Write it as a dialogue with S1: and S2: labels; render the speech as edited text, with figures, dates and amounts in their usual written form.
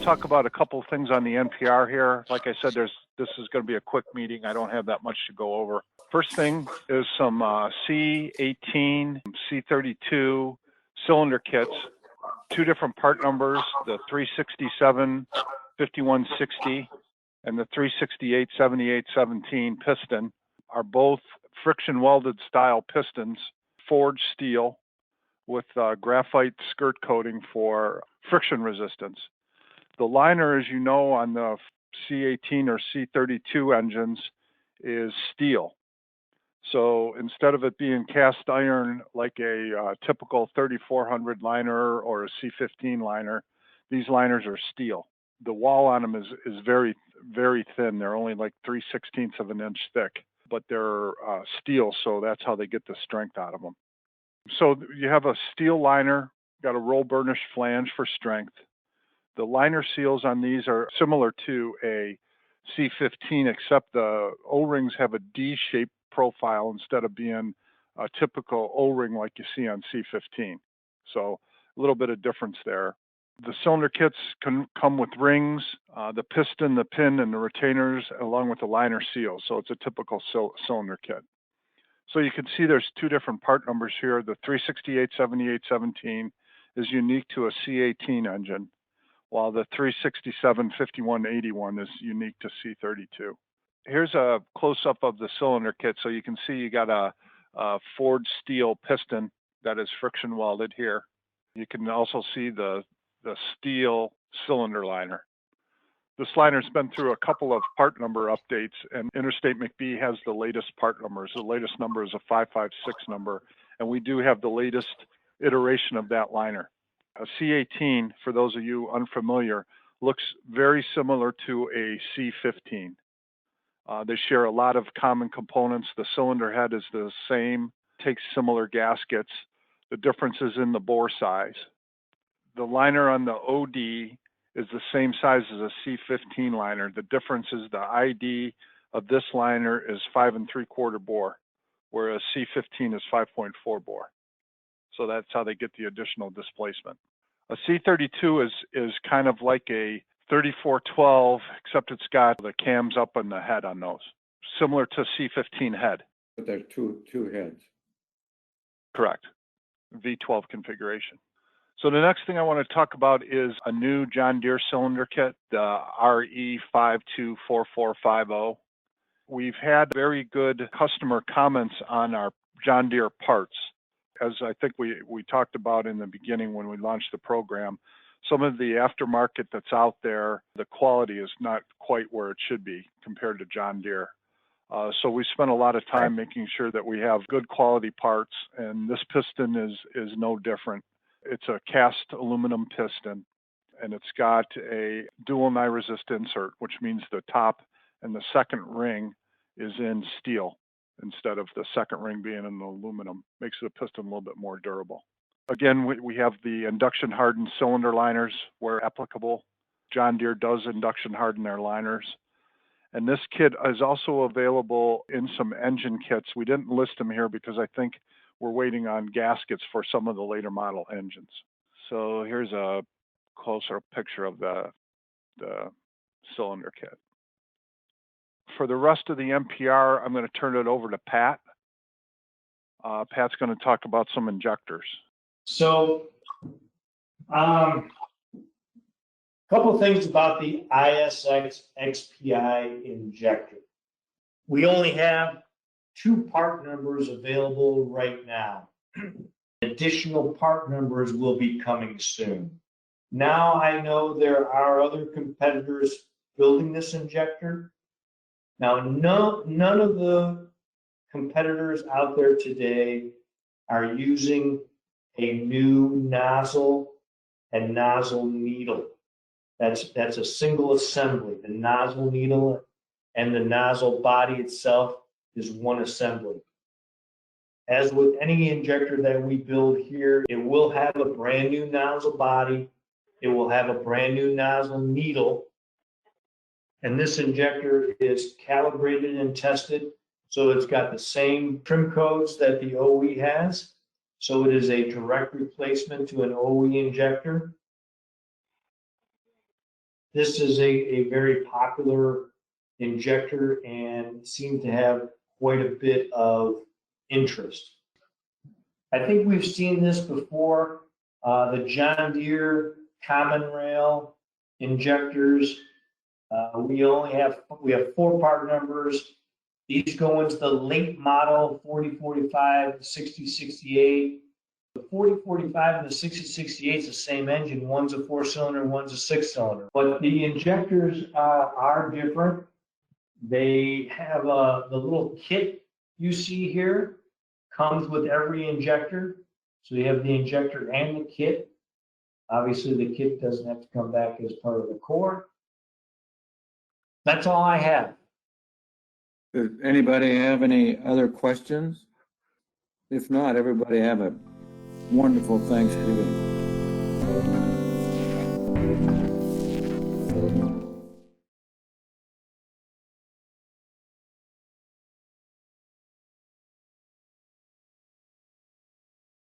S1: talk about a couple of things on the NPR here. Like I said, this is going to be a quick meeting. I don't have that much to go over. First thing is some C18 C32 cylinder kits, two different part numbers, the 367 5160 and the 368 7817 piston are both friction welded style pistons, forged steel with graphite skirt coating for friction resistance. The liner, as you know, on the C18 or C32 engines is steel. So instead of it being cast iron like a typical 3400 liner or a C15 liner, these liners are steel. The wall on them is very, very thin. They're only like 3/16 of an inch thick, but they're steel, so that's how they get the strength out of them. So you have a steel liner, got a roll burnish flange for strength. The liner seals on these are similar to a C15, except the O-rings have a D-shaped profile instead of being a typical O-ring like you see on C15. So a little bit of difference there. The cylinder kits can come with rings, the piston, the pin, and the retainers, along with the liner seal. So it's a typical cylinder kit. So you can see there's two different part numbers here. The 368 7817 is unique to a C18 engine, while the 367 5181 is unique to C32. Here's a close-up of the cylinder kit. So you can see you got a forged steel piston that is friction welded here. You can also see the steel cylinder liner. This liner's been through a couple of part number updates, and Interstate-McBee has the latest part numbers. The latest number is a 556 number, and we do have the latest iteration of that liner. A C18, for those of you unfamiliar, looks very similar to a C15. They share a lot of common components. The cylinder head is the same, takes similar gaskets. The difference is in the bore size. The liner on the OD is the same size as a C15 liner. The difference is the ID of this liner is 5 3/4 bore, whereas C15 is 5.4 bore. So that's how they get the additional displacement. A C32 is kind of like a 3412, except it's got the cams up on the head on those, similar to C15 head.
S2: But there's two heads.
S1: Correct. V12 configuration. So the next thing I want to talk about is a new John Deere cylinder kit, the RE524450. We've had very good customer comments on our John Deere parts. As I think we talked about in the beginning when we launched the program, some of the aftermarket that's out there, the quality is not quite where it should be compared to John Deere. So we spent a lot of time making sure that we have good quality parts, and this piston is no different. It's a cast aluminum piston, and it's got a dual nye resist insert, which means the top and the second ring is in steel instead of the second ring being in aluminum. Makes the piston a little bit more durable. Again, we have the induction hardened cylinder liners where applicable. John Deere does induction harden their liners. And this kit is also available in some engine kits. We didn't list them here because I think we're waiting on gaskets for some of the later model engines. So here's a closer picture of the cylinder kit. For the rest of the NPR, I'm going to turn it over to Pat. Pat's going to talk about some injectors.
S3: So, couple of things about the Isx Xpi Injector. We only have 2 part numbers available right now. Additional part numbers will be coming soon. Now I know there are other competitors building this injector. Now, none of the competitors out there today are using a new nozzle and nozzle needle. That's a single assembly. The nozzle needle and the nozzle body itself is one assembly. As with any injector that we build here, it will have a brand new nozzle body. It will have a brand new nozzle needle. And this injector is calibrated and tested. So it's got the same trim codes that the OE has. So it is a direct replacement to an OE injector. This is a very popular injector and seems to have quite a bit of interest. I think we've seen this before. The John Deere common rail injectors. We have 4 part numbers. These go into the late model 4045, 6068. The 4045 and the 6068 is the same engine. One's a 4-cylinder, one's a 6-cylinder. But the injectors are different. They have the little kit you see here comes with every injector. So you have the injector and the kit. Obviously, the kit doesn't have to come back as part of the core. That's all I have.
S2: Does anybody have any other questions? If not, everybody have a wonderful Thanksgiving.